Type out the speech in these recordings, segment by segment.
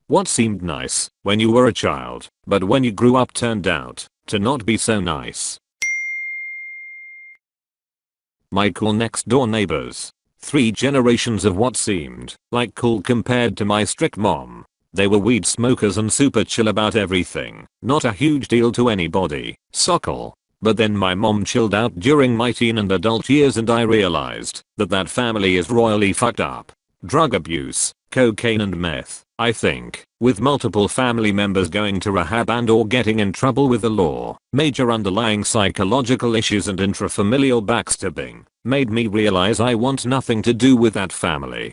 What seemed nice when you were a child, but when you grew up turned out to not be so nice. My cool next door neighbors. 3 generations of what seemed like cool compared to my strict mom. They were weed smokers and super chill about everything. Not a huge deal to anybody. Sockle. But then my mom chilled out during my teen and adult years and I realized that family is royally fucked up. Drug abuse, cocaine and meth, I think, with multiple family members going to rehab and or getting in trouble with the law. Major underlying psychological issues and intrafamilial backstabbing made me realize I want nothing to do with that family.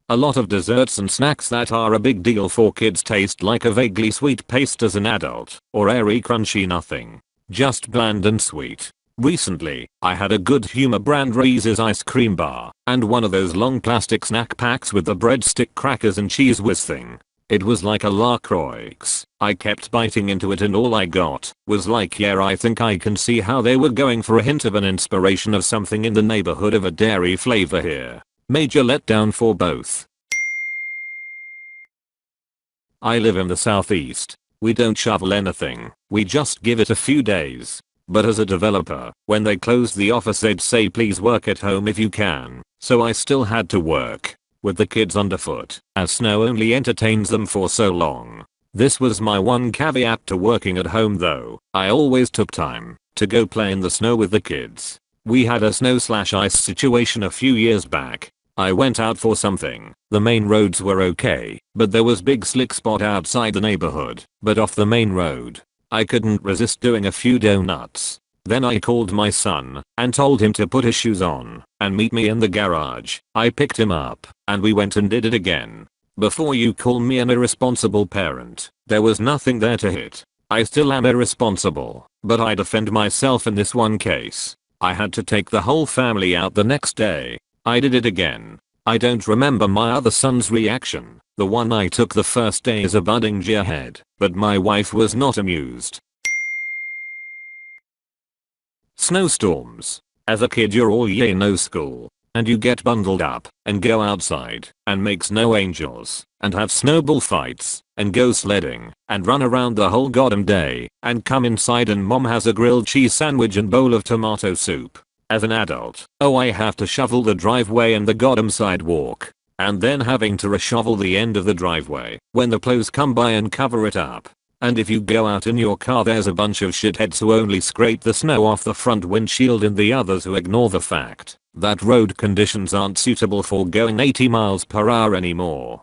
A lot of desserts and snacks that are a big deal for kids taste like a vaguely sweet paste as an adult, or airy crunchy nothing. Just bland and sweet. Recently, I had a good humor brand Reese's ice cream bar, and one of those long plastic snack packs with the breadstick crackers and cheese whiz thing. It was like a LaCroix. I kept biting into it and all I got was like, yeah, I think I can see how they were going for a hint of an inspiration of something in the neighborhood of a dairy flavor here. Major letdown for both. I live in the southeast. We don't shovel anything, we just give it a few days. But as a developer, when they closed the office they'd say please work at home if you can, so I still had to work. With the kids underfoot, as snow only entertains them for so long. This was my one caveat to working at home though, I always took time to go play in the snow with the kids. We had a snow/ice situation a few years back. I went out for something. The main roads were okay, but there was big slick spot outside the neighborhood, but off the main road. I couldn't resist doing a few donuts. Then I called my son and told him to put his shoes on and meet me in the garage. I picked him up and we went and did it again. Before you call me an irresponsible parent, there was nothing there to hit. I still am irresponsible, but I defend myself in this one case. I had to take the whole family out the next day. I did it again. I don't remember my other son's reaction. The one I took the first day is a budding gearhead, but my wife was not amused. Snowstorms. As a kid you're all yay no school, and you get bundled up and go outside and make snow angels and have snowball fights and go sledding and run around the whole goddamn day and come inside and mom has a grilled cheese sandwich and bowl of tomato soup. As an adult, oh I have to shovel the driveway and the goddamn sidewalk. And then having to reshovel the end of the driveway when the plows come by and cover it up. And if you go out in your car there's a bunch of shitheads who only scrape the snow off the front windshield and the others who ignore the fact that road conditions aren't suitable for going 80 miles per hour anymore.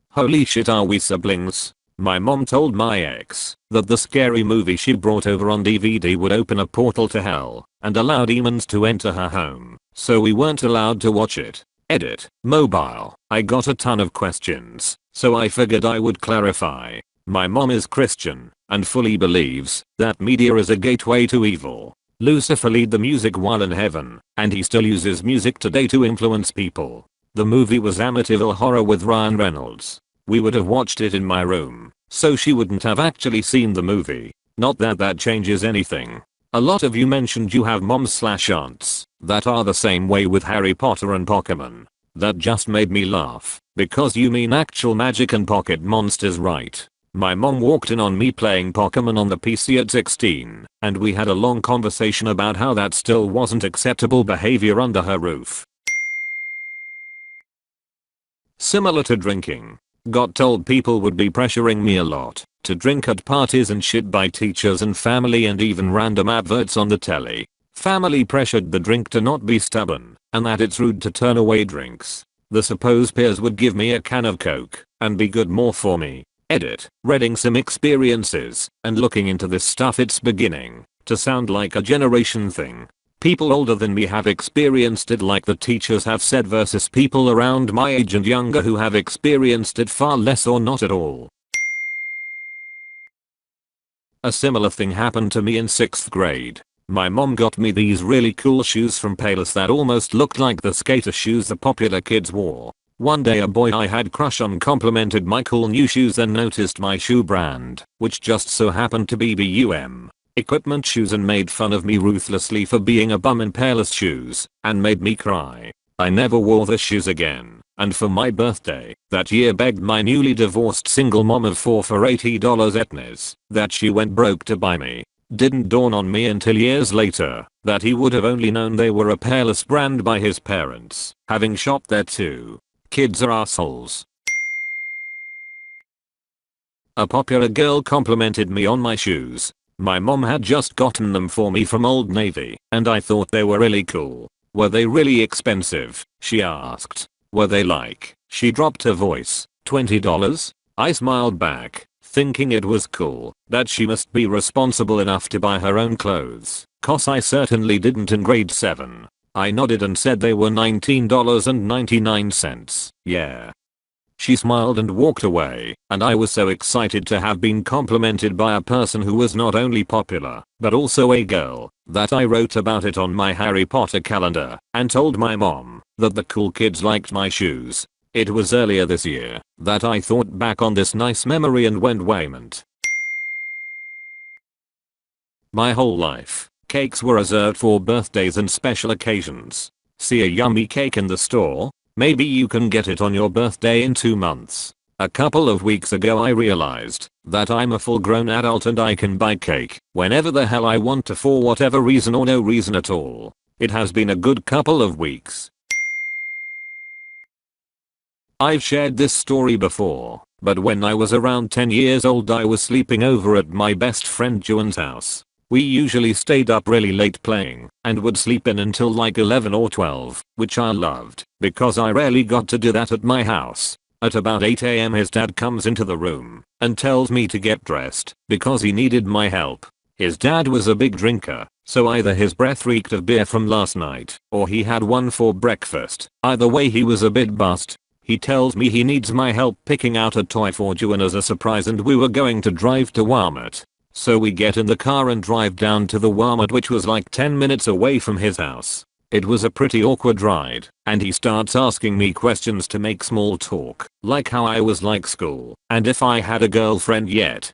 Holy shit, are we siblings? My mom told my ex that the scary movie she brought over on DVD would open a portal to hell and allow demons to enter her home, so we weren't allowed to watch it. Edit. Mobile. I got a ton of questions, so I figured I would clarify. My mom is Christian and fully believes that media is a gateway to evil. Lucifer lead the music while in heaven, and he still uses music today to influence people. The movie was Amityville Horror with Ryan Reynolds. We would have watched it in my room, so she wouldn't have actually seen the movie. Not that that changes anything. A lot of you mentioned you have moms/aunts that are the same way with Harry Potter and Pokemon. That just made me laugh, because you mean actual magic and pocket monsters, right? My mom walked in on me playing Pokemon on the PC at 16, and we had a long conversation about how that still wasn't acceptable behavior under her roof. Similar to drinking. Got told people would be pressuring me a lot to drink at parties and shit by teachers and family and even random adverts on the telly. Family pressured the drink to not be stubborn and that it's rude to turn away drinks. The supposed peers would give me a can of Coke and be good more for me. Edit. Reading some experiences and looking into this stuff, it's beginning to sound like a generation thing. People older than me have experienced it like the teachers have said versus people around my age and younger who have experienced it far less or not at all. A similar thing happened to me in 6th grade. My mom got me these really cool shoes from Payless that almost looked like the skater shoes the popular kids wore. One day a boy I had crush on complimented my cool new shoes and noticed my shoe brand, which just so happened to be BUM Equipment shoes, and made fun of me ruthlessly for being a bum in Payless shoes and made me cry. I never wore the shoes again, and for my birthday, that year begged my newly divorced single mom of 4 for $80 etnies that she went broke to buy me. Didn't dawn on me until years later that he would have only known they were a Payless brand by his parents, having shopped there too. Kids are assholes. A popular girl complimented me on my shoes. My mom had just gotten them for me from Old Navy, and I thought they were really cool. Were they really expensive? She asked. Were they like, she dropped her voice, $20? I smiled back, thinking it was cool, that she must be responsible enough to buy her own clothes, 'cause I certainly didn't in grade 7. I nodded and said they were $19.99. Yeah. She smiled and walked away, and I was so excited to have been complimented by a person who was not only popular, but also a girl, that I wrote about it on my Harry Potter calendar, and told my mom that the cool kids liked my shoes. It was earlier this year that I thought back on this nice memory and went wayment. My whole life, cakes were reserved for birthdays and special occasions. See a yummy cake in the store? Maybe you can get it on your birthday in 2 months. A couple of weeks ago I realized that I'm a full grown adult and I can buy cake whenever the hell I want to for whatever reason or no reason at all. It has been a good couple of weeks. I've shared this story before, but when I was around 10 years old I was sleeping over at my best friend Juan's house. We usually stayed up really late playing and would sleep in until like 11 or 12, which I loved because I rarely got to do that at my house. At about 8 AM his dad comes into the room and tells me to get dressed because he needed my help. His dad was a big drinker, so either his breath reeked of beer from last night or he had one for breakfast. Either way he was a bit buzzed. He tells me he needs my help picking out a toy for Juan as a surprise and we were going to drive to Walmart. So we get in the car and drive down to the Walmart, which was like 10 minutes away from his house. It was a pretty awkward ride, and he starts asking me questions to make small talk, like how I was like school, and if I had a girlfriend yet.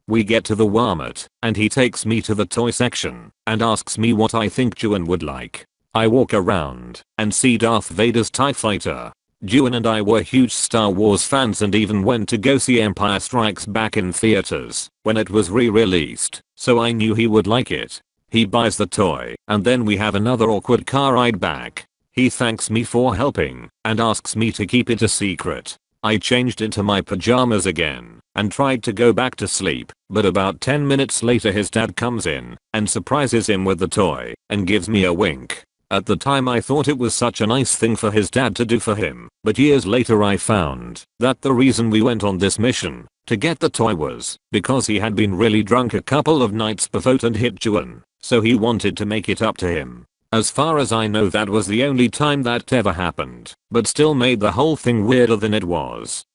We get to the Walmart, and he takes me to the toy section, and asks me what I think Juan would like. I walk around, and see Darth Vader's TIE Fighter. Juan and I were huge Star Wars fans and even went to go see Empire Strikes Back in theaters when it was re-released, so I knew he would like it. He buys the toy, and then we have another awkward car ride back. He thanks me for helping, and asks me to keep it a secret. I changed into my pajamas again, and tried to go back to sleep, but about 10 minutes later his dad comes in, and surprises him with the toy, and gives me a wink. At the time I thought it was such a nice thing for his dad to do for him, but years later I found that the reason we went on this mission to get the toy was because he had been really drunk a couple of nights before and hit Juan, so he wanted to make it up to him. As far as I know that was the only time that ever happened, but still made the whole thing weirder than it was.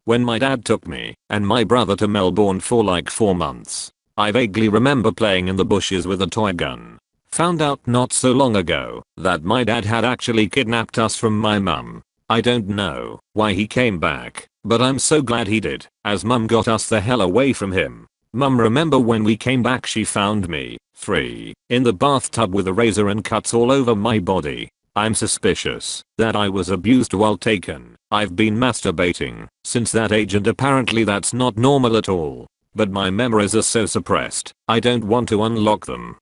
When my dad took me and my brother to Melbourne for like 4 months, I vaguely remember playing in the bushes with a toy gun. Found out not so long ago that my dad had actually kidnapped us from my mum. I don't know why he came back, but I'm so glad he did, as mum got us the hell away from him. Mum, remember when we came back she found me, free, in the bathtub with a razor and cuts all over my body. I'm suspicious that I was abused while taken. I've been masturbating since that age and apparently that's not normal at all. But my memories are so suppressed, I don't want to unlock them.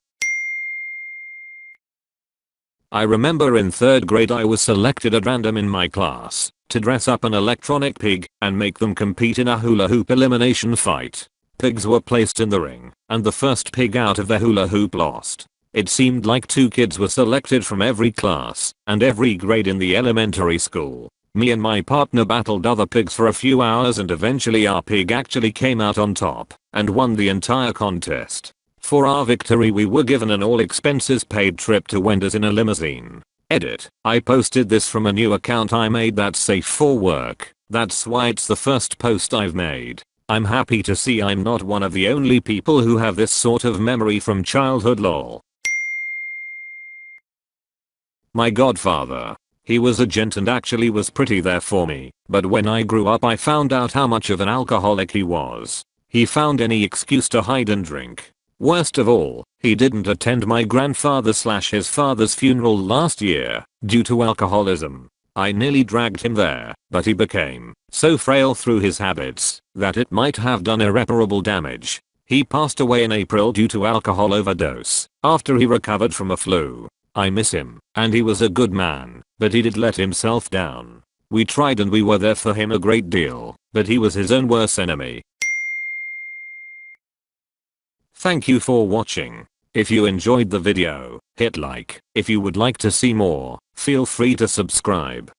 I remember in 3rd grade I was selected at random in my class to dress up an electronic pig and make them compete in a hula hoop elimination fight. Pigs were placed in the ring, and the first pig out of the hula hoop lost. It seemed like 2 kids were selected from every class and every grade in the elementary school. Me and my partner battled other pigs for a few hours and eventually our pig actually came out on top and won the entire contest. For our victory we were given an all expenses paid trip to Wendy's in a limousine. Edit. I posted this from a new account I made that's safe for work. That's why it's the first post I've made. I'm happy to see I'm not one of the only people who have this sort of memory from childhood lol. My godfather. He was a gent and actually was pretty there for me, but when I grew up I found out how much of an alcoholic he was. He found any excuse to hide and drink. Worst of all, he didn't attend my grandfather/his father's funeral last year due to alcoholism. I nearly dragged him there, but he became so frail through his habits that it might have done irreparable damage. He passed away in April due to alcohol overdose after he recovered from a flu. I miss him, and he was a good man, but he did let himself down. We tried and we were there for him a great deal, but he was his own worst enemy. Thank you for watching. If you enjoyed the video, hit like. If you would like to see more, feel free to subscribe.